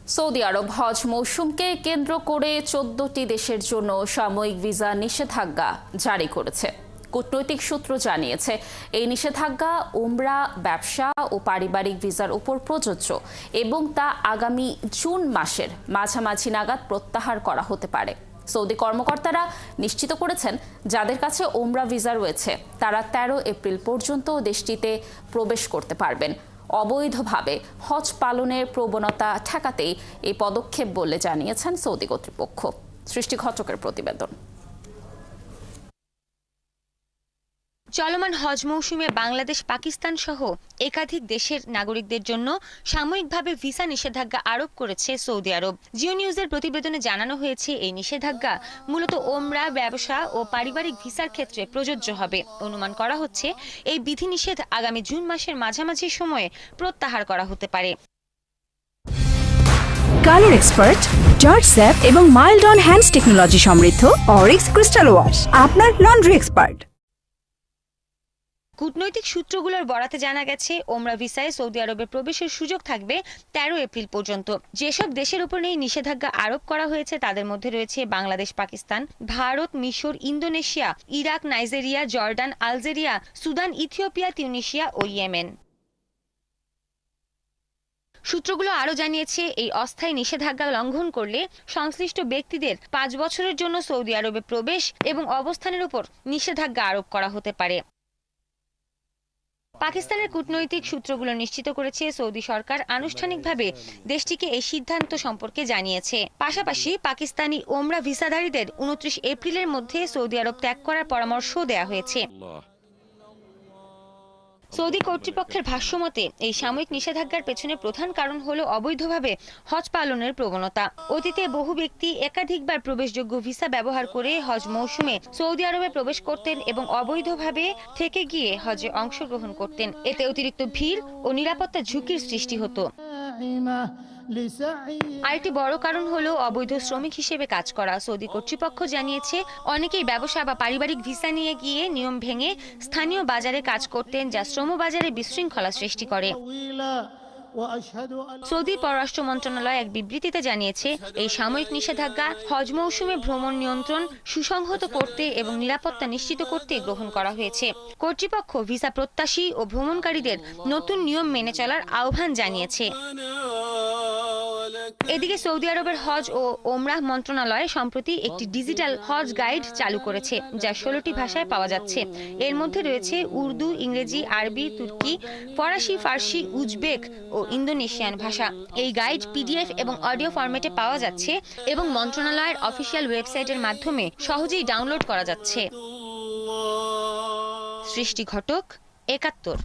Saudi আরব হজ মৌসুমকে কেন্দ্র করে 14টি দেশের জন্য সাময়িক ভিসা নিষেধাজ্ঞা জারি করেছে। কূটনৈতিক সূত্র জানিয়েছে, এই নিষেধাজ্ঞা উমরা, ব্যবসা ও পারিবারিক ভিসার উপর প্রযোজ্য এবং তা আগামী জুন মাসের মাঝামাঝি নাগাদ প্রত্যাহার করা হতে পারে। সৌদি কর্মকর্তারা নিশ্চিত করেছেন, যাদের কাছে উমরা ভিসা রয়েছে তারা 13 এপ্রিল পর্যন্ত দেশটিতে প্রবেশ করতে পারবেন। অবৈধভাবে হজ পালনের প্রবণতা ঠেকাতেই এই পদক্ষেপ বলে জানিয়েছেন সৌদি কর্তৃপক্ষ। সৃষ্টি ঘটকের প্রতিবেদন। চলমান হজ মৌসুমে বাংলাদেশ, পাকিস্তান সহ একাধিক দেশের নাগরিকদের জন্য সাময়িকভাবে ভিসা নিষেধাজ্ঞা আরোপ করেছে সৌদি আরব। জিও নিউজের প্রতিবেদনে জানানো হয়েছে, এই নিষেধাজ্ঞা মূলত ওমরা, ব্যবসা ও পারিবারিক ভিসার ক্ষেত্রে প্রযোজ্য হবে। অনুমান করা হচ্ছে, এই বিধিনিষেধ আগামী জুন মাসের মাঝামাঝি সময়ে প্রত্যাহার করা হতে পারে। কালার এক্সপার্ট, জর্জ স্যাপ এবং মাইল্ড অন হ্যান্ডস টেকনোলজি সমৃদ্ধ অরিক্স ক্রিস্টাল ওয়াশ আপনার লন্ড্রি এক্সপার্ট। কূটনৈতিক সূত্রগুলোর বরাতে জানা গেছে, ওমরা ভিসায় সৌদি আরবে প্রবেশের সুযোগ থাকবে 13 এপ্রিল পর্যন্ত। যেসব দেশের উপর এই নিষেধাজ্ঞা আরোপ করা হয়েছে তাদের মধ্যে রয়েছে বাংলাদেশ, পাকিস্তান, ভারত, মিশর, Indonesia, Iraq, Nigeria, Jordan, Algeria, Sudan, Ethiopia, Tunisia ও ইয়েমেন। সূত্রগুলো আরও জানিয়েছে, এই অস্থায়ী নিষেধাজ্ঞা লঙ্ঘন করলে সংশ্লিষ্ট ব্যক্তিদের 5 বছরের জন্য সৌদি আরবে প্রবেশ এবং অবস্থানের উপর নিষেধাজ্ঞা আরোপ করা হতে পারে। পাকিস্তানের কূটনৈতিক সূত্রগুলো নিশ্চিত করেছে, সৌদি সরকার আনুষ্ঠানিকভাবে দেশটিকে এই সিদ্ধান্ত সম্পর্কে জানিয়েছে। পাশাপাশি পাকিস্তানি ওমরা ভিসাধারীদের 29 এপ্রিলের মধ্যে সৌদি আরব ত্যাগ করার পরামর্শ দেওয়া হয়েছে। সৌদি কর্তৃপক্ষের ভাষ্যমতে, এই সাময়িক নিষেধাজ্ঞার পেছনে প্রধান কারণ হলো অবৈধভাবে হজ পালনের প্রবণতা। অতীতে বহু ব্যক্তি একাধিকবার প্রবেশযোগ্য ভিসা ব্যবহার করে হজ মৌসুমে সৌদি আরবে প্রবেশ করতেন এবং অবৈধভাবে থেকে গিয়ে হজে অংশগ্রহণ করতেন। এতে অতিরিক্ত ভিড় ও নিরাপত্তা ঝুঁকির সৃষ্টি হতো। আরেকটি বড় কারণ হলো অবৈধ শ্রমিক হিসেবে কাজ করা। সৌদি কর্তৃপক্ষ জানিয়েছে, অনেকেই ব্যবসা বা পারিবারিক ভিসা নিয়ে গিয়ে নিয়ম ভেঙে স্থানীয় বাজারে কাজ করতেন, যা শ্রমবাজারে বিশৃঙ্খলা সৃষ্টি করে। সৌদি পররাষ্ট্র মন্ত্রণালয় এক বিবৃতিতে জানিয়েছে, এই সাময়িক নিষেধাজ্ঞা হজ মৌসুমে ভ্রমণ নিয়ন্ত্রণ সুসংহত করতে এবং নিরাপত্তা নিশ্চিত করতে গ্রহণ করা হয়েছে। কর্তৃপক্ষ ভিসা প্রত্যাশী ও ভ্রমণকারীদের নতুন নিয়ম মেনে চলার আহ্বান জানিয়েছে। এদিকে সৌদি আরবের হজ ও ওমরাহ মন্ত্রণালয় সম্প্রতি একটি ডিজিটাল হজ গাইড চালু করেছে, যা 16টি ভাষায় পাওয়া যাচ্ছে। এর মধ্যে রয়েছে উর্দু, ইংরেজি, আরবি, তুর্কি, ফরাসি, ফার্সি, উজবেক ও ইন্দোনেশিয়ান ভাষা। এই গাইড পিডিএফ এবং অডিও ফরম্যাটে পাওয়া যাচ্ছে এবং মন্ত্রণালয়ের অফিসিয়াল ওয়েবসাইটের মাধ্যমে সহজেই ডাউনলোড করা যাচ্ছে। সৃষ্টি ঘটক, 71।